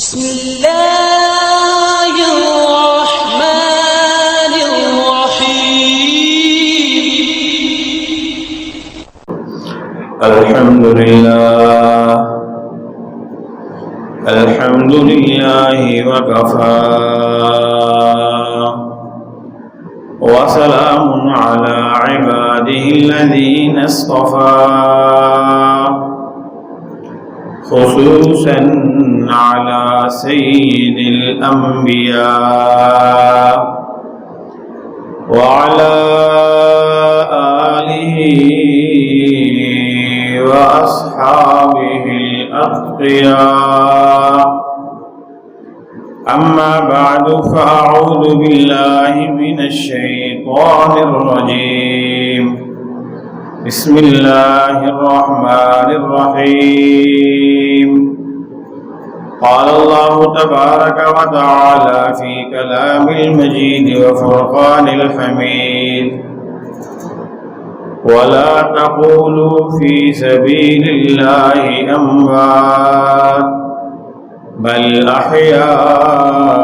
بسم الله الرحمن الرحيم الحمد لله وكفى وسلام على عباده الذين اصطفى خصوصا على سيد الأنبياء وعلى آله وأصحابه الأتقياء. أما بعد فأعوذ بالله من الشيطان الرجيم. بسم الله الرحمن الرحيم. قال الله تبارك وتعالى في كلام المجيد وفرقان الحميد: ولا تقولوا في سبيل الله أموات بل أحياء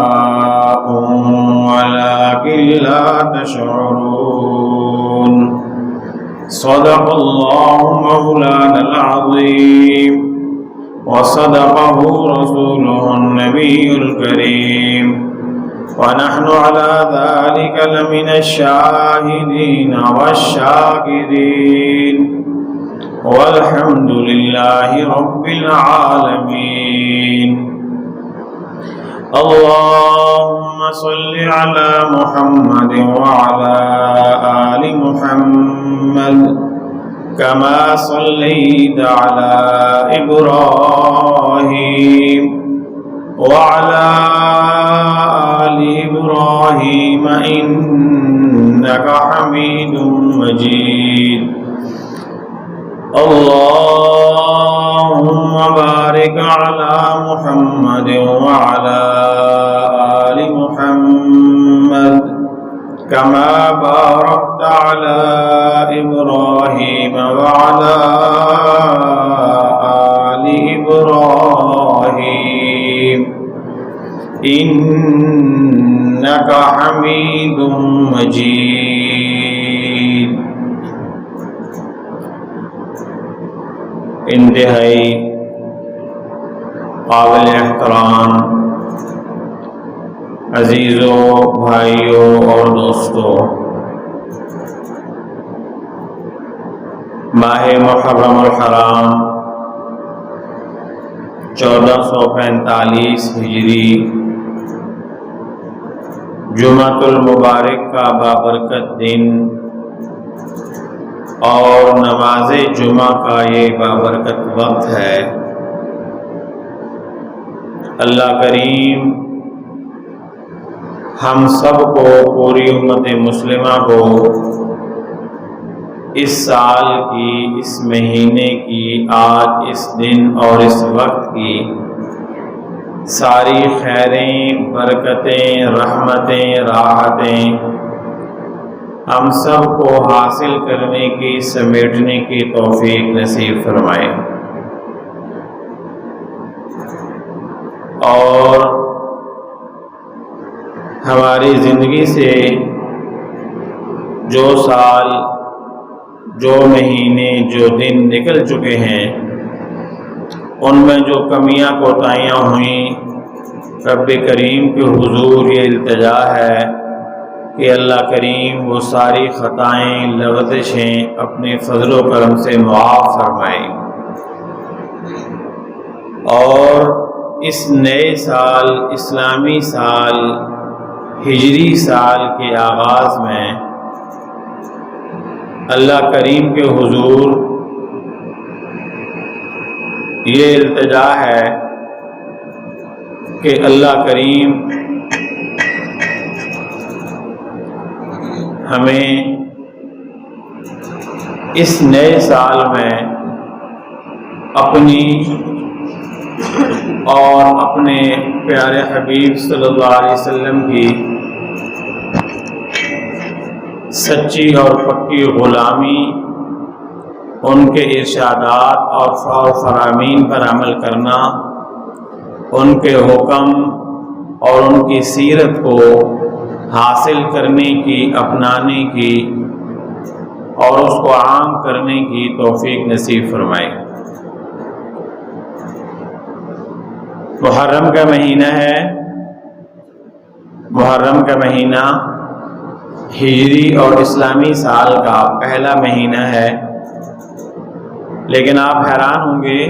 ولكن لا تشعرون. صدق الله مولانا العظيم وصدقه رسوله النبي الكريم، ونحن على ذلك لمن الشاهدين والشاكرين، والحمد لله رب العالمين. اللهم صل على محمد وعلى آل محمد كما صليت على إبراهيم وعلى آل إبراهيم إنك حميد مجيد. اللهم بارك على محمد وعلى آل محمد كما باركت على إبراهيم وعلى آل إبراهيم إنك حميد مجيد. انتہائی قابل احترام عزیزوں، بھائیوں اور دوستوں، ماہ محرم الحرام 1445 ہجری جمعۃ المبارک کا بابرکت دن اور نماز جمعہ کا یہ بابرکت وقت ہے. اللہ کریم ہم سب کو، پوری امت مسلمہ کو، اس سال کی، اس مہینے کی، آج اس دن اور اس وقت کی ساری خیریں، برکتیں، رحمتیں، راحتیں ہم سب کو حاصل کرنے کی، سمیٹنے کی توفیق نصیب فرمائے. اور ہماری زندگی سے جو سال، جو مہینے، جو دن نکل چکے ہیں، ان میں جو کمیاں کوتاہیاں ہوئیں، رب کریم کے حضور یہ التجا ہے کہ اللہ کریم وہ ساری خطائیں، لغزشیں اپنے فضل و کرم سے معاف فرمائیں، اور اس نئے سال، اسلامی سال، ہجری سال کے آغاز میں اللہ کریم کے حضور یہ التجا ہے کہ اللہ کریم ہمیں اس نئے سال میں اپنی اور اپنے پیارے حبیب صلی اللہ علیہ وسلم کی سچی اور پکی غلامی، ان کے ارشادات اور فرامین پر عمل کرنا، ان کے حکم اور ان کی سیرت کو حاصل کرنے کی، اپنانے کی اور اس کو عام کرنے کی توفیق نصیب فرمائے۔ محرم کا مہینہ ہے۔ محرم کا مہینہ ہجری اور اسلامی سال کا پہلا مہینہ ہے، لیکن آپ حیران ہوں گے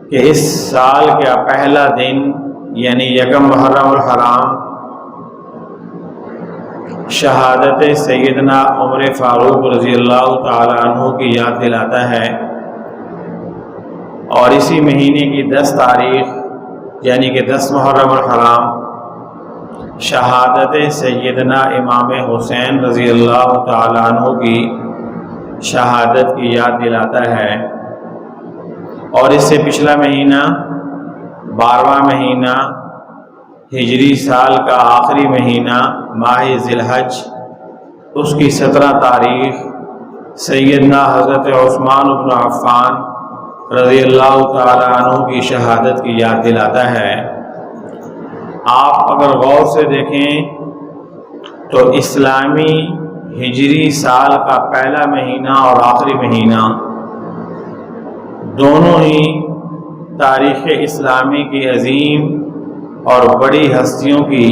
کہ اس سال کا پہلا دن یعنی یکم محرم الحرام شہادت سیدنا عمر فاروق رضی اللہ تعالی عنہ کی یاد دلاتا ہے، اور اسی مہینے کی 10 تاریخ یعنی کہ 10 محرم الحرام شہادت سیدنا امام حسین رضی اللہ تعالی عنہ کی شہادت کی یاد دلاتا ہے۔ اور اس سے پچھلا مہینہ 12واں مہینہ ہجری سال کا آخری مہینہ ماہ ذی الحج، اس کی 17 تاریخ سیدنا حضرت عثمان بن عفان رضی اللہ تعالی عنہ کی شہادت کی یاد دلاتا ہے۔ آپ اگر غور سے دیکھیں تو اسلامی ہجری سال کا پہلا مہینہ اور آخری مہینہ دونوں ہی تاریخ اسلامی کی عظیم اور بڑی ہستیوں کی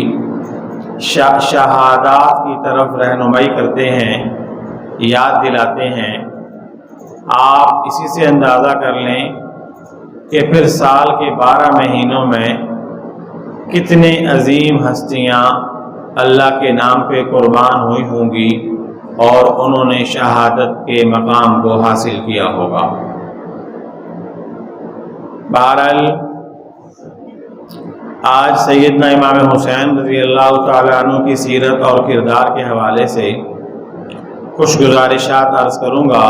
شہادات کی طرف رہنمائی کرتے ہیں، یاد دلاتے ہیں۔ آپ اسی سے اندازہ کر لیں کہ پھر سال کے 12 مہینوں میں کتنے عظیم ہستیاں اللہ کے نام پہ قربان ہوئی ہوں گی اور انہوں نے شہادت کے مقام کو حاصل کیا ہوگا۔ بہرحال آج سیدنا امام حسین رضی اللہ تعالی عنہ کی سیرت اور کردار کے حوالے سے کچھ گزارشات عرض کروں گا۔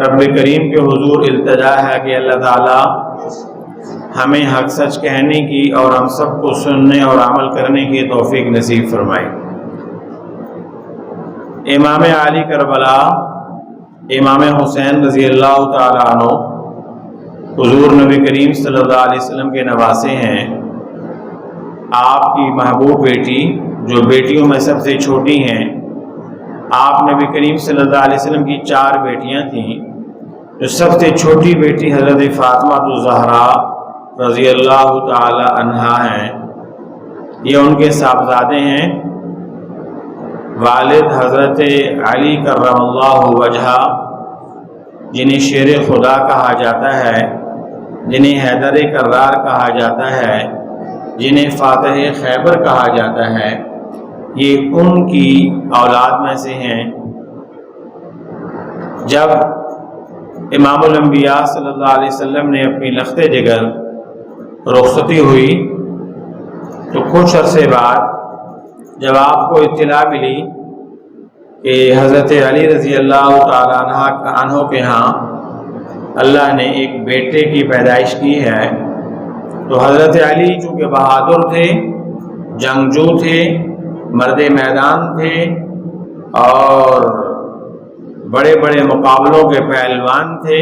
رب کریم کے حضور التجا ہے کہ اللہ تعالی ہمیں حق سچ کہنے کی اور ہم سب کو سننے اور عمل کرنے کی توفیق نصیب فرمائے۔ امام علی کربلا امام حسین رضی اللہ تعالی عنہ حضور نبی کریم صلی اللہ علیہ وسلم کے نواسے ہیں۔ آپ کی محبوب بیٹی جو بیٹیوں میں سب سے چھوٹی ہیں، آپ نبی کریم صلی اللہ علیہ وسلم کی 4 بیٹیاں تھیں، جو سب سے چھوٹی بیٹی حضرت فاطمہ الزہرا رضی اللہ تعالی عنہا ہیں۔ یہ ان کے صاحبزادے ہیں۔ والد حضرت علی کرم اللہ وجہہ، جنہیں شیر خدا کہا جاتا ہے، جنہیں حیدر کرار کہا جاتا ہے، جنہیں فاتح خیبر کہا جاتا ہے، یہ ان کی اولاد میں سے ہیں۔ جب امام الانبیاء صلی اللہ علیہ وسلم نے اپنی لخت جگر رخصتی ہوئی تو کچھ عرصے بعد جب آپ کو اطلاع ملی کہ حضرت علی رضی اللہ تعالی عنہ کے ہاں اللہ نے ایک بیٹے کی پیدائش کی ہے، تو حضرت علی چونکہ بہادر تھے، جنگجو تھے، مرد میدان تھے اور بڑے بڑے مقابلوں کے پہلوان تھے،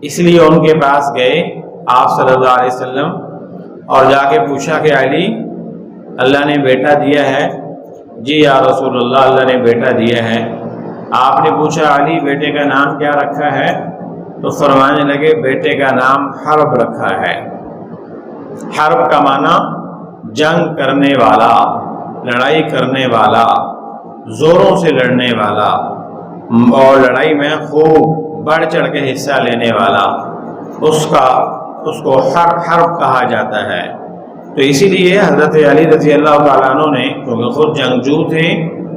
اس لیے ان کے پاس گئے آپ صلی اللہ علیہ وسلم اور جا کے پوچھا کہ علی اللہ نے بیٹا دیا ہے؟ جی یا رسول اللہ، اللہ نے بیٹا دیا ہے۔ آپ نے پوچھا علی بیٹے کا نام کیا رکھا ہے؟ تو فرمانے لگے بیٹے کا نام حرب رکھا ہے۔ حرب کا معنی جنگ کرنے والا، لڑائی کرنے والا، زوروں سے لڑنے والا اور لڑائی میں خوب بڑھ چڑھ کے حصہ لینے والا، اس کو حرب کہا جاتا ہے۔ تو اسی لیے حضرت علی رضی اللہ تعالیٰ عنہ نے، کیونکہ خود جنگجو تھے،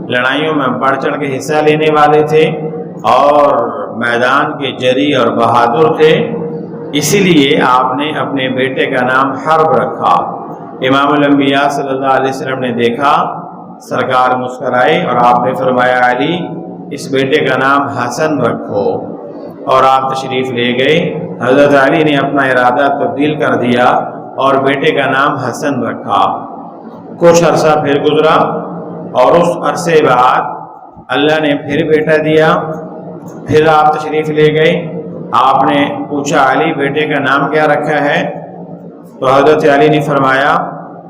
لڑائیوں میں بڑھ چڑھ کے حصہ لینے والے تھے اور میدان کے جری اور بہادر تھے، اسی لیے آپ نے اپنے بیٹے کا نام حرب رکھا۔ امام الانبیاء صلی اللہ علیہ وسلم نے دیکھا، سرکار مسکرائے اور آپ نے فرمایا علی اس بیٹے کا نام حسن رکھو، اور آپ تشریف لے گئے۔ حضرت علی نے اپنا ارادہ تبدیل کر دیا اور بیٹے کا نام حسن رکھا۔ کچھ عرصہ پھر گزرا اور اس عرصے بعد اللہ نے پھر بیٹا دیا، پھر آپ تشریف لے گئے۔ آپ نے پوچھا علی بیٹے کا نام کیا رکھا ہے؟ تو حضرت علی نے فرمایا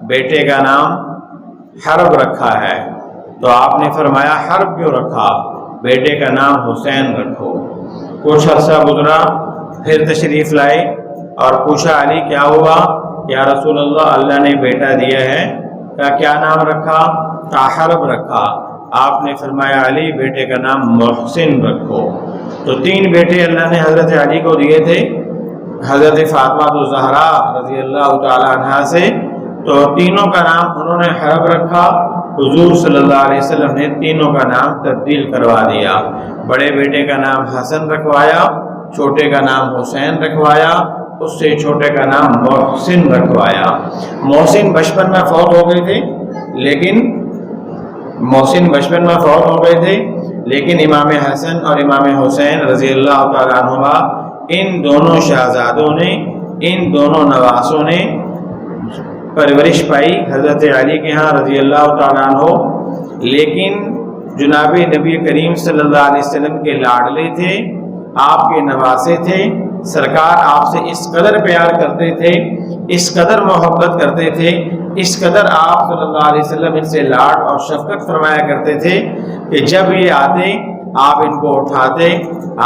بیٹے کا نام حرب رکھا ہے۔ تو آپ نے فرمایا حرب کیوں رکھا؟ بیٹے کا نام حسین رکھو۔ کچھ عرصہ گزرا، پھر تشریف لائے اور پوچھا علی کیا ہوا؟ یا رسول اللہ، اللہ نے بیٹا دیا ہے۔ کیا نام رکھا؟ حرب رکھا۔ آپ نے فرمایا علی بیٹے کا نام محسن رکھو۔ تو 3 بیٹے اللہ نے حضرت علی کو دیے تھے، حضرت فاطمہ الزہرا رضی اللہ تعالی عنہا سے، تو تینوں کا نام انہوں نے حرب رکھا۔ حضور صلی اللہ علیہ وسلم نے تینوں کا نام تبدیل کروا دیا۔ بڑے بیٹے کا نام حسن رکھوایا، چھوٹے کا نام حسین رکھوایا، اس سے چھوٹے کا نام محسن رکھوایا۔ محسن بچپن میں فوت ہو گئے تھے، لیکن امام حسن اور امام حسین رضی اللہ تعالیٰ عنہما، ان دونوں شہزادوں نے، ان دونوں نواسوں نے پرورش پائی حضرت علی کے ہاں رضی اللہ تعالیٰ عنہ، لیکن جناب نبی کریم صلی اللہ علیہ وسلم کے لاڈلے تھے، آپ کے نواسے تھے۔ سرکار آپ سے اس قدر پیار کرتے تھے، اس قدر محبت کرتے تھے، اس قدر آپ صلی اللہ علیہ وسلم ان سے لاڈ اور شفقت فرمایا کرتے تھے کہ جب یہ آتے آپ ان کو اٹھاتے،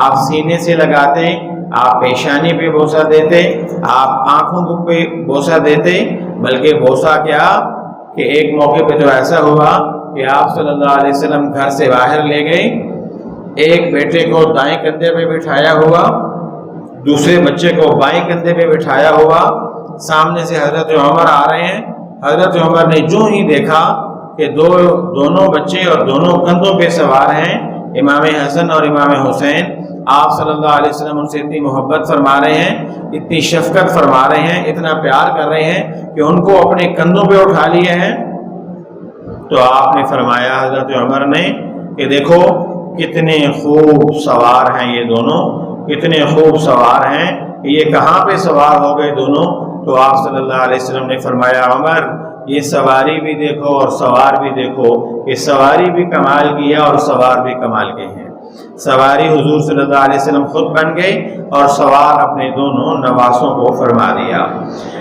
آپ سینے سے لگاتے، آپ پیشانی پہ بوسہ دیتے، آپ آنکھوں پہ بوسہ دیتے، بلکہ بوسہ کیا کہ ایک موقع پہ تو ایسا ہوا کہ آپ صلی اللہ علیہ وسلم گھر سے باہر لے گئے، ایک بیٹے کو دائیں کندھے پہ بٹھایا ہوا، دوسرے بچے کو بائیں کندھے پہ بٹھایا ہوا، سامنے سے حضرت عمر آ رہے ہیں۔ حضرت عمر نے جو ہی دیکھا کہ دونوں بچے اور دونوں کندھوں پہ سوار ہیں امام حسن اور امام حسین، آپ صلی اللہ علیہ وسلم ان سے اتنی محبت فرما رہے ہیں، اتنی شفقت فرما رہے ہیں، اتنا پیار کر رہے ہیں کہ ان کو اپنے کندھوں پہ اٹھا لیے ہیں۔ تو آپ نے فرمایا حضرت عمر نے کہ دیکھو کتنے خوب سوار ہیں یہ دونوں، کتنے خوب سوار ہیں، یہ کہاں پہ سوار ہو گئے دونوں؟ تو آپ صلی اللہ علیہ وسلم نے فرمایا عمر یہ سواری بھی دیکھو اور سوار بھی دیکھو، کہ سواری بھی کمال کیا اور سوار بھی کمال کے ہیں۔ سواری حضور صلی اللہ علیہ وسلم خود بن گئے اور سوار اپنے دونوں نواسوں کو فرما دیا۔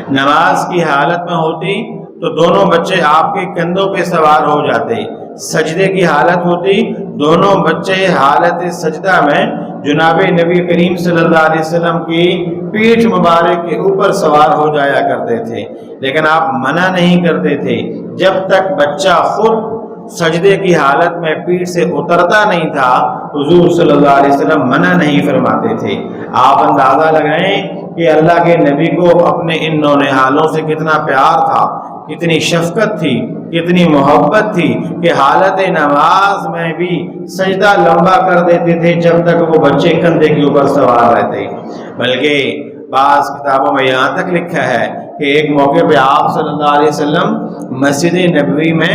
نماز کی حالت میں ہوتی تو دونوں بچے آپ کے کندھوں پہ سوار ہو جاتے، سجدے کی حالت ہوتی دونوں بچے حالت سجدہ میں جناب نبی کریم صلی اللہ علیہ وسلم کی پیٹھ مبارک کے اوپر سوار ہو جایا کرتے تھے، لیکن آپ منع نہیں کرتے تھے جب تک بچہ خود سجدے کی حالت میں پیٹھ سے اترتا نہیں تھا، حضور صلی اللہ علیہ وسلم منع نہیں فرماتے تھے۔ آپ اندازہ لگائیں کہ اللہ کے نبی کو اپنے ان نونہالوں سے کتنا پیار تھا، کتنی شفقت تھی، کتنی محبت تھی کہ حالت نماز میں بھی سجدہ لمبا کر دیتے تھے جب تک وہ بچے کندھے کے اوپر سوار رہتے۔ بلکہ بعض کتابوں میں یہاں تک لکھا ہے کہ ایک موقع پہ آپ صلی اللہ علیہ وسلم مسجد نبوی میں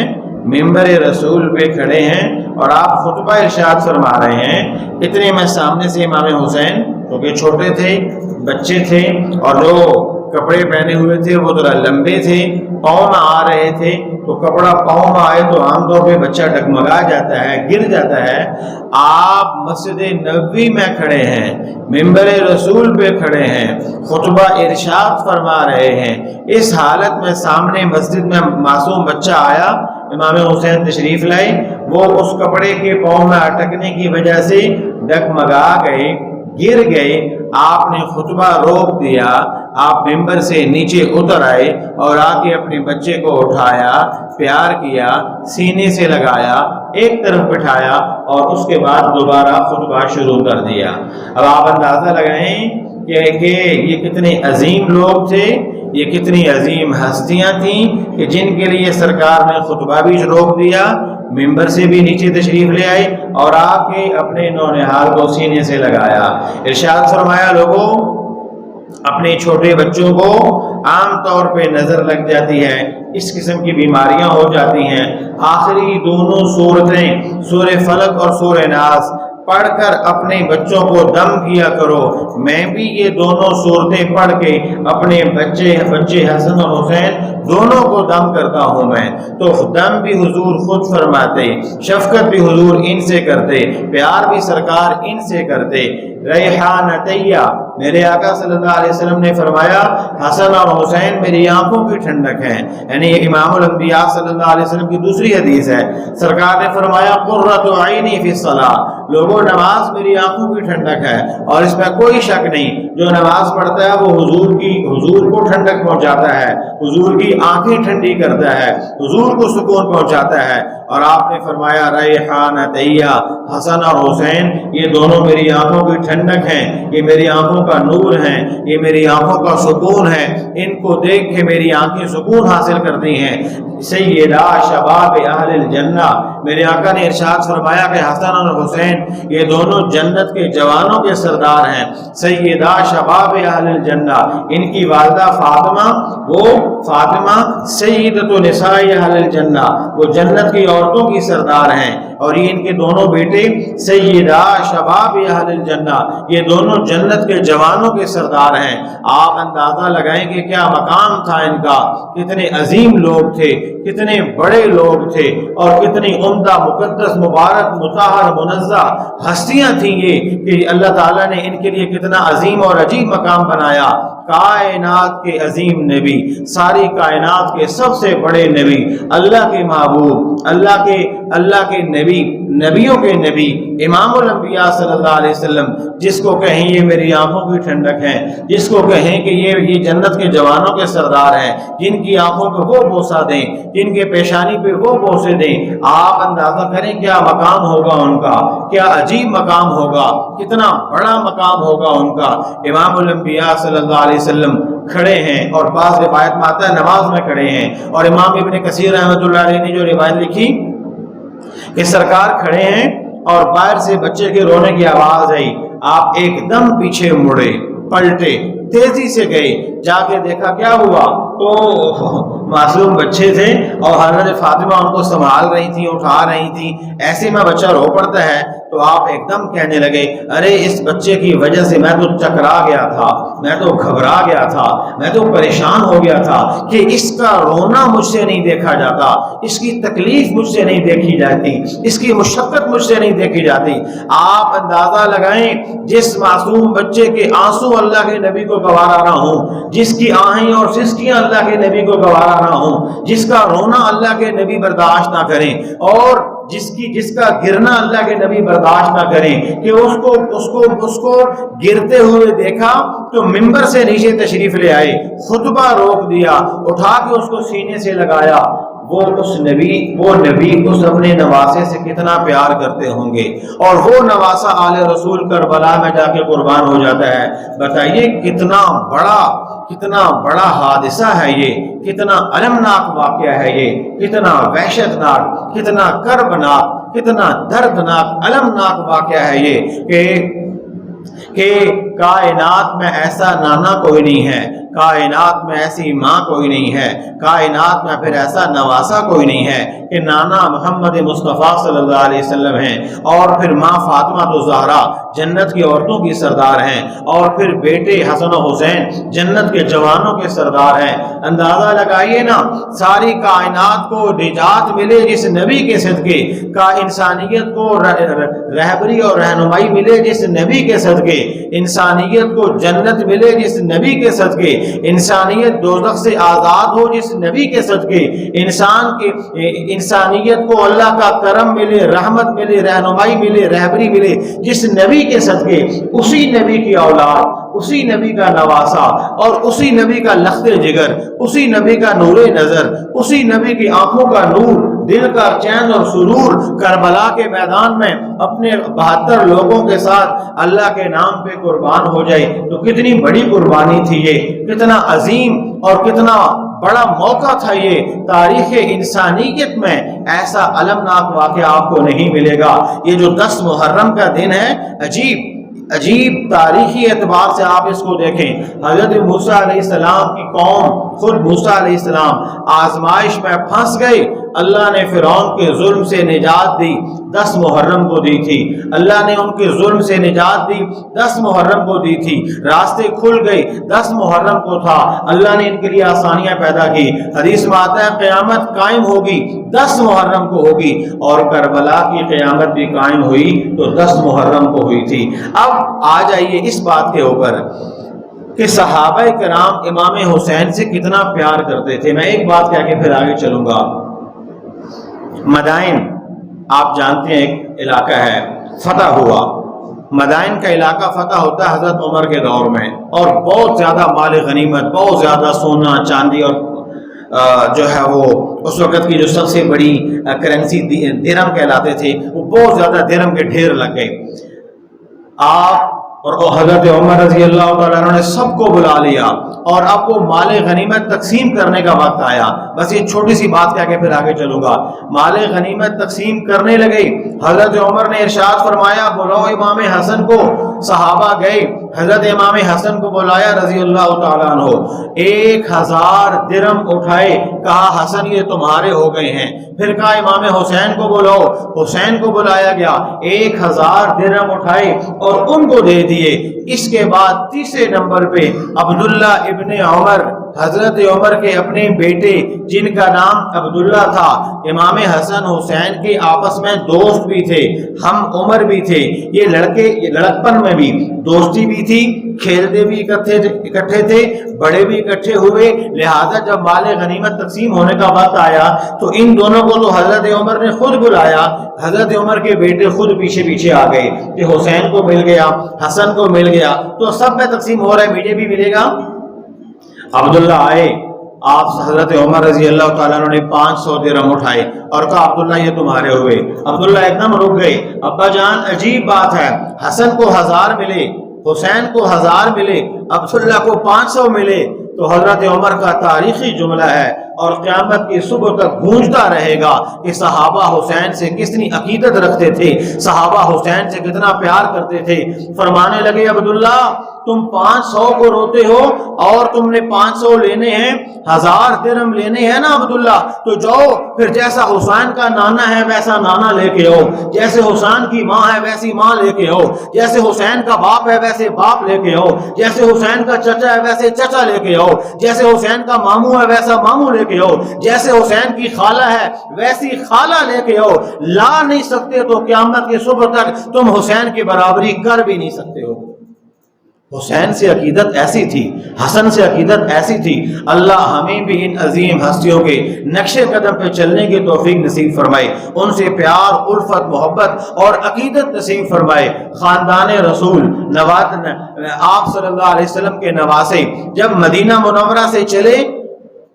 ممبر رسول پہ کھڑے ہیں اور آپ خطبہ ارشاد فرما رہے ہیں، اتنے میں سامنے سے امام حسین، کیونکہ چھوٹے تھے، بچے تھے، اور جو کپڑے پہنے ہوئے تھے وہ ذرا لمبے تھے، پاؤں میں آ رہے تھے، تو کپڑا پاؤں میں آئے تو عام طور پہ بچہ ڈگمگا جاتا ہے، گر جاتا ہے۔ آپ مسجد نبوی میں کھڑے ہیں، ممبر رسول پہ کھڑے ہیں، خطبہ ارشاد فرما رہے ہیں، اس حالت میں سامنے مسجد میں معصوم بچہ آیا، امام حسین تشریف لائے، وہ اس کپڑے کے پاؤں میں اٹکنے کی وجہ سے ڈگمگا گئے، گر گئے۔ آپ نے خطبہ روک دیا، آپ ممبر سے نیچے اتر آئے اور آ کے اپنے بچے کو اٹھایا، پیار کیا، سینے سے لگایا، ایک طرف بٹھایا اور اس کے بعد دوبارہ خطبہ شروع کر دیا۔ اب آپ اندازہ لگائیں کہ یہ کتنے عظیم لوگ تھے، یہ کتنی عظیم ہستیاں تھیں کہ جن کے لیے سرکار نے خطبہ بھی روک دیا، ممبر سے بھی نیچے تشریف لے آئے اور آ کے اپنے نونہال کو سینے سے لگایا۔ ارشاد فرمایا لوگوں، اپنے چھوٹے بچوں کو عام طور پہ نظر لگ جاتی ہے، اس قسم کی بیماریاں ہو جاتی ہیں، آخری دونوں صورتیں سورہ فلق اور سورہ ناس پڑھ کر اپنے بچوں کو دم کیا کرو۔ میں بھی یہ دونوں صورتیں پڑھ کے اپنے بچے حسن اور حسین دونوں کو دم کرتا ہوں میں۔ تو دم بھی حضور خود فرماتے، شفقت بھی حضور ان سے کرتے، پیار بھی سرکار ان سے کرتے۔ ریحانتیہ، میرے آقا صلی اللہ علیہ وسلم نے فرمایا حسن اور حسین میری آنکھوں کی ٹھنڈک ہیں، یعنی امام الانبیاء صلی اللہ علیہ وسلم کی دوسری حدیث ہے۔ سرکار نے فرمایا قرۃ عینی فی الصلاۃ، لوگوں نماز میری آنکھوں کی ٹھنڈک ہے، اور اس میں کوئی شک نہیں جو نماز پڑھتا ہے وہ حضور کو ٹھنڈک پہنچاتا ہے، حضور کی آنکھیں ٹھنڈی کرتا ہے، حضور کو سکون پہنچاتا ہے۔ اور آپ نے فرمایا ریحانتیہ، حسن اور حسین یہ دونوں میری آنکھوں کی ٹھنڈک ہیں، یہ میری آنکھوں کا نور ہیں، یہ میری آنکھوں کا سکون ہے، ان کو دیکھ کے میری آنکھیں سکون حاصل کرتی ہیں۔ سیدہ شباب اہل الجنہ، میرے آقا نے ارشاد فرمایا کہ حسن اور حسین یہ دونوں جنت کے جوانوں کے سردار ہیں۔ سیدہ شباب اہل الجنہ، ان کی والدہ فاطمہ، وہ فاطمہ سیدۃ نساء اہل الجنہ، وہ جنت کی عورتوں کی سردار ہیں، اور یہ ان کے دونوں بیٹے سیدہ شباب اہل الجنہ، یہ دونوں جنت کے جوانوں کے سردار ہیں۔ آپ اندازہ لگائیں کہ کیا مقام تھا ان کا، کتنے عظیم لوگ تھے، کتنے بڑے لوگ تھے، اور کتنی عمدہ مقدس مبارک مطہر منزہ ہستیاں تھیں یہ، کہ اللہ تعالیٰ نے ان کے لیے کتنا عظیم اور عجیب مقام بنایا۔ کائنات کے عظیم نبی، ساری کائنات کے سب سے بڑے نبی، اللہ کے محبوب، اللہ کے نبی، نبیوں کے نبی، امام الانبیاء صلی اللہ علیہ وسلم، جس کو کہیں یہ میری آنکھوں کی ٹھنڈک ہیں، جس کو کہیں کہ یہ جنت کے جوانوں کے سردار ہیں، جن کی آنکھوں پہ وہ بوسہ دیں، جن کے پیشانی پہ وہ بوسے دیں، آپ اندازہ کریں کیا مقام ہوگا ان کا، کیا عجیب مقام ہوگا، کتنا بڑا مقام ہوگا ان کا۔ امام الانبیاء صلی اللہ علیہ وسلم کھڑے ہیں، اور بعض روایت میں آتا ہے نماز میں کھڑے ہیں، اور امام ابن کثیر رحمۃ اللہ علیہ نے جو روایت لکھی کہ سرکار کھڑے ہیں اور باہر سے بچے کے رونے کی آواز آئی، آپ ایک دم پیچھے مڑے، پلٹے، تیزی سے گئے، جا کے دیکھا کیا ہوا، تو معصوم بچے تھے اور حضرت فاطمہ ان کو سنبھال رہی تھی، اٹھا رہی تھی، ایسے میں بچہ رو پڑتا ہے تو آپ ایک دم کہنے لگے ارے اس بچے کی وجہ سے میں تو چکرا گیا تھا، میں تو گھبرا گیا تھا، میں تو پریشان ہو گیا تھا کہ اس کا رونا مجھ سے نہیں دیکھا جاتا، اس کی تکلیف مجھ سے نہیں دیکھی جاتی، اس کی مشقت مجھ سے نہیں دیکھی جاتی۔ آپ اندازہ لگائیں جس معصوم بچے کے آنسو اللہ کے نبی کو گوارا نہ ہوں، جس کی آہیں اور سسکیاں اللہ کے نبی کو گوارا نہ ہوں، جس کا رونا اللہ کے نبی برداشت نہ کریں، اور جس کا گرنا اللہ کے نبی برداشت نہ کریں، کہ اس کو گرتے ہوئے دیکھا تو ممبر سے نیچے تشریف لے آئے، خطبہ روک دیا، اٹھا کے اس کو سینے سے لگایا۔ وہ نبی اس اپنے نواسے سے کتنا پیار کرتے ہوں گے، اور وہ نواسا آل رسول کربلا میں جا کے قربان ہو جاتا ہے۔ بتائیے کتنا بڑا حادثہ ہے یہ، کتنا المناک واقعہ ہے یہ، کتنا وحشت ناک، کتنا کربناک، کتنا دردناک، المناک واقعہ ہے یہ، کہ کائنات میں ایسا نانا کوئی نہیں ہے، کائنات میں ایسی ماں کوئی نہیں ہے، کائنات میں پھر ایسا نواسا کوئی نہیں ہے کہ نانا محمد مصطفیٰ صلی اللہ علیہ وسلم ہیں، اور پھر ماں فاطمہ تو زہرا جنت کی عورتوں کی سردار ہیں، اور پھر بیٹے حسن و حسین جنت کے جوانوں کے سردار ہیں۔ اندازہ لگائیے نا، ساری کائنات کو نجات ملے جس نبی کے صدقے، کا انسانیت کو رہبری اور رہنمائی ملے جس نبی کے صدقے، انسانیت کو جنت ملے جس نبی کے صدقے، انسانیت دوزخ سے آزاد ہو جس نبی کے صدقے، انسانیت کو اللہ کا کرم ملے، رحمت ملے، رہنمائی ملے، رہبری ملے جس نبی کے صدقے، اسی نبی کی اولاد، اسی نبی کا نواسا، اور اسی نبی کا لخت جگر، اسی نبی کا نور نظر، اسی نبی کی آنکھوں کا نور، دل کا چین اور سرور، کربلا کے میدان میں اپنے 72 لوگوں کے ساتھ اللہ کے نام پہ قربان ہو جائے تو کتنی بڑی قربانی تھی یہ، کتنا عظیم اور کتنا بڑا موقع تھا یہ۔ تاریخ انسانیت میں ایسا المناک واقعہ آپ کو نہیں ملے گا۔ یہ جو 10 محرم کا دن ہے، عجیب تاریخی اعتبار سے آپ اس کو دیکھیں۔ حضرت موسیٰ علیہ السلام کی قوم، خود موسیٰ علیہ السلام آزمائش میں پھنس گئے، اللہ نے فرعون کے ظلم سے نجات دی، 10 محرم کو دی تھی۔ اللہ نے ان کے ظلم سے نجات دی، 10 محرم کو دی تھی۔ راستے کھل گئے، 10 محرم کو تھا۔ اللہ نے ان کے لیے آسانیاں پیدا کی۔ حدیث میں آتا ہے قیامت قائم ہوگی 10 محرم کو ہوگی، اور کربلا کی قیامت بھی قائم ہوئی تو 10 محرم کو ہوئی تھی۔ اب آ جائیے اس بات کے اوپر کہ صحابہ کرام امام حسین سے کتنا پیار کرتے تھے۔ میں ایک بات کہہ کے پھر آگے چلوں گا۔ مدائن آپ جانتے ہیں ایک علاقہ ہے، فتح ہوا۔ مدائن کا علاقہ فتح ہوتا ہے حضرت عمر کے دور میں، اور بہت زیادہ مال غنیمت، بہت زیادہ سونا چاندی، اور جو ہے وہ اس وقت کی جو سب سے بڑی کرنسی درہم کہلاتے تھے، وہ بہت زیادہ درہم کے ڈھیر لگ گئے۔ آپ اور حضرت عمر رضی اللہ تعالیٰ عنہ نے سب کو بلا لیا، اور اب وہ مال غنیمت تقسیم کرنے کا وقت آیا۔ بس یہ چھوٹی سی بات کہہ کے پھر آگے چلوں گا۔ مال غنیمت تقسیم کرنے لگے۔ حضرت عمر نے ارشاد فرمایا بلاؤ امام حسن کو۔ صحابہ گئے، حضرت امام حسن کو بلایا رضی اللہ تعالیٰ عنہ۔ 1000 درہم اٹھائے، کہا حسن یہ تمہارے ہو گئے ہیں۔ پھر کہا امام حسین کو بلاؤ، حسین کو بلایا گیا، 1000 درہم اٹھائے اور ان کو دے دیے۔ اس کے بعد تیسرے نمبر پہ عبداللہ ابن عمر، حضرت عمر کے اپنے بیٹے جن کا نام عبداللہ تھا، امام حسن حسین کے آپس میں دوست بھی تھے، ہم عمر بھی تھے۔ یہ لڑکے لڑکپن میں بھی دوستی بھی تھی، کھیلتے بھی اکٹھے تھے، بڑے بھی اکٹھے ہوئے۔ لہذا جب مال غنیمت تقسیم ہونے کا وقت آیا تو ان دونوں کو تو حضرت عمر نے خود بلایا، حضرت عمر کے بیٹے خود پیچھے پیچھے آ گئے کہ حسین کو مل گیا، حسن کو مل گیا، تو سب میں تقسیم ہو رہا ہے، مجھے بھی ملے گا۔ عبداللہ آئے، آپ حضرت عمر رضی اللہ تعالیٰ عنہ نے 500 درہم اٹھائے اور کہا عبداللہ یہ تمہارے ہوئے۔ عبداللہ ایک دم رک گئے، ابا جان عجیب بات ہے، حسن کو 1000 ملے، حسین کو 1000 ملے، عبداللہ کو 500 ملے۔ تو حضرت عمر کا تاریخی جملہ ہے اور قیامت کی صبح تک گونجتا رہے گا کہ صحابہ حسین سے کتنی عقیدت رکھتے تھے، صحابہ حسین سے کتنا پیار کرتے تھے۔ فرمانے لگے عبداللہ تم 500 کو روتے ہو اور تم نے 500 لینے ہیں، 1000 درہم لینے ہیں نا عبداللہ، تو جاؤ پھر جیسا حسین کا نانا ہے ویسا نانا لے کے آؤ، جیسے حسین کی ماں ہے ویسی ماں لے کے آؤ، جیسے حسین کا باپ ہے ویسے باپ لے کے آؤ، جیسے حسین کا چچا ہے ویسے چچا لے کے آؤ، جیسے حسین کا ماموں ہے ویسا ماموں لے کے آؤ، جیسے حسین کی خالہ ہے ویسی خالہ لے کے آؤ۔ لا نہیں سکتے تو قیامت کی صبح تک تم حسین کی برابری کر بھی نہیں سکتے ہو۔ حسین سے عقیدت ایسی تھی، حسن سے عقیدت ایسی تھی۔ اللہ ہمیں بھی ان عظیم ہستیوں کے نقش قدم پہ چلنے کی توفیق نصیب فرمائے، ان سے پیار، الفت، محبت اور عقیدت نصیب فرمائے۔ خاندان رسول آپ صلی اللہ علیہ وسلم کے نواسے جب مدینہ منورہ سے چلے،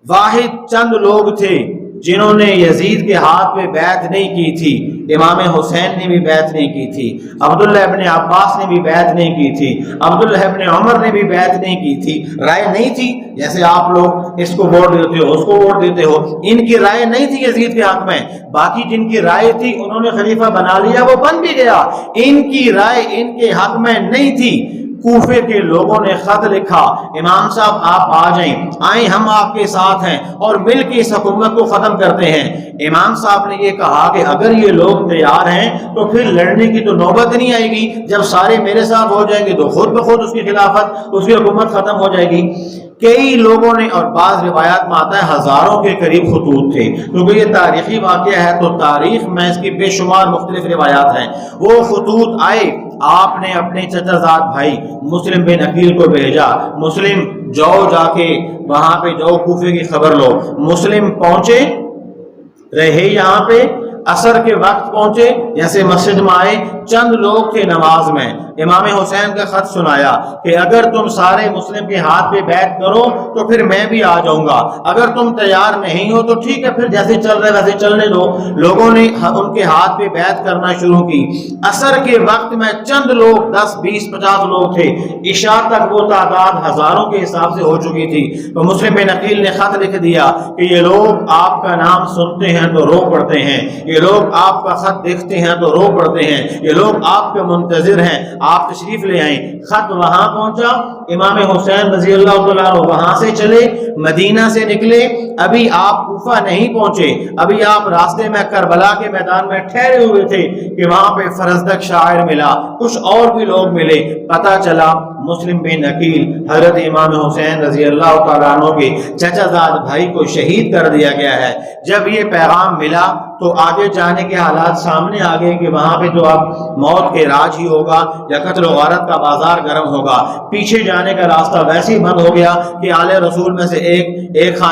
واحد چند لوگ تھے جنہوں نے یزید کے ہاتھ پہ بیعت نہیں کی تھی۔ امام حسین نے بھی بیعت نہیں کی تھی، عبداللہ ابن عباس نے بھی بیعت نہیں کی تھی، عبداللہ ابن عمر نے بھی بیعت نہیں کی تھی۔ رائے نہیں تھی، جیسے آپ لوگ اس کو ووٹ دیتے ہو اس کو ووٹ دیتے ہو، ان کی رائے نہیں تھی یزید کے حق میں۔ باقی جن کی رائے تھی انہوں نے خلیفہ بنا لیا، وہ بن بھی گیا۔ ان کی رائے ان کے حق میں نہیں تھی۔ کوفے کے لوگوں نے خط لکھا، امام صاحب آپ آ جائیں، آئیں ہم آپ کے ساتھ ہیں اور مل کے اس حکومت کو ختم کرتے ہیں۔ امام صاحب نے یہ کہا کہ اگر یہ لوگ تیار ہیں تو پھر لڑنے کی تو نوبت نہیں آئے گی، جب سارے میرے ساتھ ہو جائیں گے تو خود بخود اس کی خلافت، اس کی حکومت ختم ہو جائے گی۔ کئی لوگوں نے، اور بعض روایات میں آتا ہے 1000 کے قریب خطوط تھے، کیونکہ یہ تاریخی واقعہ ہے تو تاریخ میں اس کی بے شمار مختلف روایات ہیں۔ وہ خطوط آئے، آپ نے اپنے چچا زاد بھائی مسلم بن عقیل کو بھیجا، مسلم جاؤ جا کے وہاں پہ جاؤ کوفے کی خبر لو۔ مسلم پہنچے، رہے یہاں پہ، عصر کے وقت پہنچے، جیسے مسجد میں آئے، چند لوگ تھے نماز میں، امام حسین کا خط سنایا کہ اگر تم سارے مسلم کے ہاتھ پہ بیعت کرو تو پھر میں بھی آ جاؤں گا، اگر تم تیار نہیں ہو تو ٹھیک ہے، پھر جیسے چل رہے ویسے چلنے دو۔ لوگوں نے ان کے ہاتھ پہ بیعت کرنا شروع کی۔ عصر کے وقت میں چند لوگ، 10 20 50 لوگ تھے، عشاء تک وہ تعداد ہزاروں کے حساب سے ہو چکی تھی۔ تو مسلم بن عقیل نے خط لکھ دیا کہ یہ لوگ آپ کا نام سنتے ہیں تو رو پڑتے ہیں، یہ لوگ آپ کا خط دیکھتے ہیں تو رو پڑتے ہیں، یہ لوگ آپ کے منتظر ہیں، آپ تشریف لے آئیں۔ خط وہاں پہنچا، امام حسین رضی اللہ تعالیٰ عنہ وہاں سے چلے، مدینہ سے نکلے، ابھی آپ کوفہ نہیں پہنچے، ابھی آپ راستے میں کربلا کے میدان میں ٹھہرے ہوئے تھے کہ وہاں پہ فرزدق شاعر ملا، کچھ اور بھی لوگ ملے، پتہ چلا مسلم بن عقیل حضرت امام حسین رضی اللہ تعالیٰ عنہ کے چچا زاد بھائی کو شہید کر دیا گیا ہے۔ جب یہ پیغام ملا تو آگے جانے کے حالات سامنے آ گئے کہ وہاں پہ تو اب موت کے راج ہی ہوگا یا قتل و غارت کا بازار گرم ہوگا۔ پیچھے جانے کا راستہ ویسے ہی بند ہو گیا کہ آل رسول میں سے ایک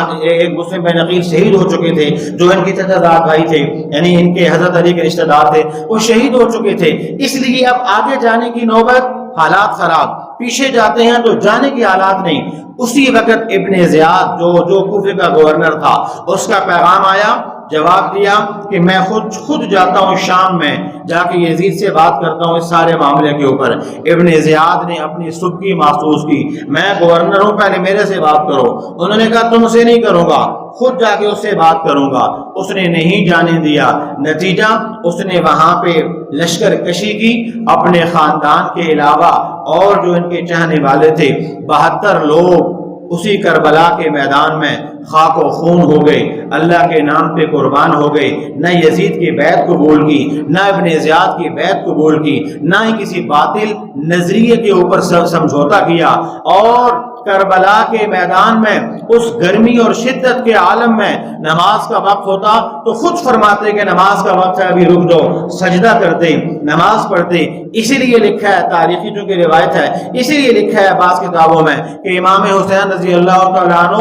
مسلم بن عقیل شہید ہو چکے تھے، جو ان کے چچا زاد بھائی تھے، یعنی ان کے حضرت علی کے رشتہ دار تھے، وہ شہید ہو چکے تھے۔ اس لیے اب آگے جانے کی نوبت، حالات خراب، پیچھے جاتے ہیں تو جانے کی حالات نہیں۔ اسی وقت ابن زیاد جو کوفے کا گورنر تھا، اس کا پیغام آیا، جواب دیا کہ میں خود جاتا ہوں شام میں، جا کے یزید سے بات کرتا ہوں اس سارے معاملے کے اوپر۔ ابن زیاد نے اپنی سبکی محسوس کی، میں گورنر ہوں، پہلے میرے سے بات کرو۔ انہوں نے کہا تم سے نہیں کروں گا، خود جا کے اس سے بات کروں گا۔ اس نے نہیں جانے دیا، نتیجہ اس نے وہاں پہ لشکر کشی کی، اپنے خاندان کے علاوہ اور جو ان کے چاہنے والے تھے 72 لوگ اسی کربلا کے میدان میں خاک و خون ہو گئے، اللہ کے نام پہ قربان ہو گئے۔ نہ یزید کی بیعت قبول کی، نہ ابن زیاد کی بیعت قبول کی، نہ ہی کسی باطل نظریے کے اوپر سمجھوتا کیا، اور کربلا کے میدان میں اس گرمی اور شدت کے عالم میں نماز کا وقت ہوتا تو خود فرماتے کہ نماز کا وقت ہے، ابھی رک جاؤ، سجدہ کرتے، نماز پڑھتے۔ اسی لیے لکھا ہے، تاریخی جو کہ روایت ہے، اسی لیے لکھا ہے بعض کتابوں میں کہ امام حسین رضی اللہ تعالیٰ عنہ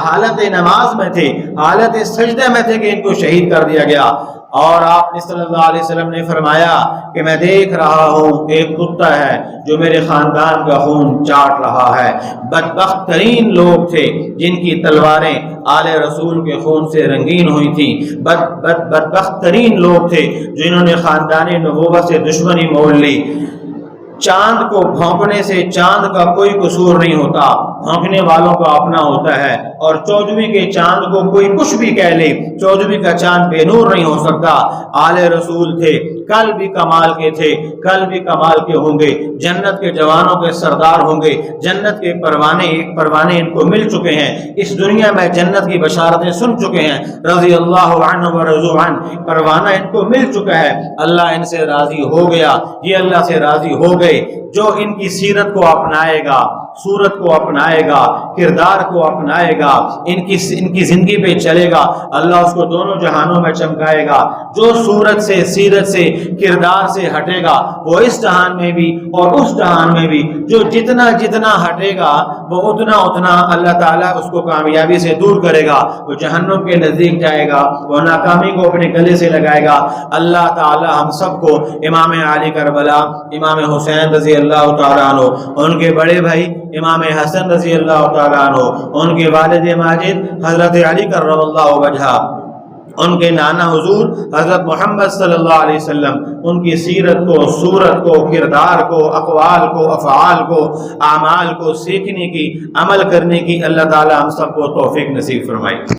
حالت نماز میں تھے، حالت سجدہ میں تھے کہ ان کو شہید کر دیا گیا۔ اور آپ صلی اللہ علیہ وسلم نے فرمایا کہ میں دیکھ رہا ہوں ایک کتا ہے جو میرے خاندان کا خون چاٹ رہا ہے۔ بدبخت ترین لوگ تھے جن کی تلواریں آل رسول کے خون سے رنگین ہوئی تھیں، بدبخت ترین لوگ تھے جنہوں نے خاندان نبوت سے دشمنی مول لی۔ چاند کو بھونکنے سے چاند کا کوئی قصور نہیں ہوتا، بھونکنے والوں کا اپنا ہوتا ہے، اور 14ویں کے چاند کو کوئی کچھ بھی کہہ لے، 14ویں کا چاند بے نور نہیں ہو سکتا۔ آل رسول تھے، کل بھی کمال کے تھے، کل بھی کمال کے ہوں گے، جنت کے جوانوں کے سردار ہوں گے، جنت کے ایک پروانے ان کو مل چکے ہیں، اس دنیا میں جنت کی بشارتیں سن چکے ہیں، رضی اللہ عنہ ورضوا عنہ، پروانہ ان کو مل چکا ہے، اللہ ان سے راضی ہو گیا، یہ اللہ سے راضی ہو گئے۔ جو ان کی سیرت کو اپنائے گا، صورت کو اپنائے گا، کردار کو اپنائے گا، ان کی زندگی پہ چلے گا، اللہ اس کو دونوں جہانوں میں چمکائے گا۔ جو صورت سے، سیرت سے، کردار سے ہٹے گا وہ اس جہان میں بھی اور اس جہان میں بھی، جو جتنا ہٹے گا وہ اتنا اللہ تعالیٰ اس کو کامیابی سے دور کرے گا، وہ جہنم کے نزدیک جائے گا، وہ ناکامی کو اپنے گلے سے لگائے گا۔ اللہ تعالیٰ ہم سب کو امام علی کربلا، امام حسین رضی اللہ تعالیٰ عنہ، ان کے بڑے بھائی امام حسن رضی اللہ تعالیٰ عنہ، ان کے والد ماجد حضرت علی کرم اللہ وجہہ، ان کے نانا حضور حضرت محمد صلی اللہ علیہ وسلم، ان کی سیرت کو، صورت کو، کردار کو، اقوال کو، افعال کو، اعمال کو سیکھنے کی، عمل کرنے کی اللہ تعالی ہم سب کو توفیق نصیب فرمائے۔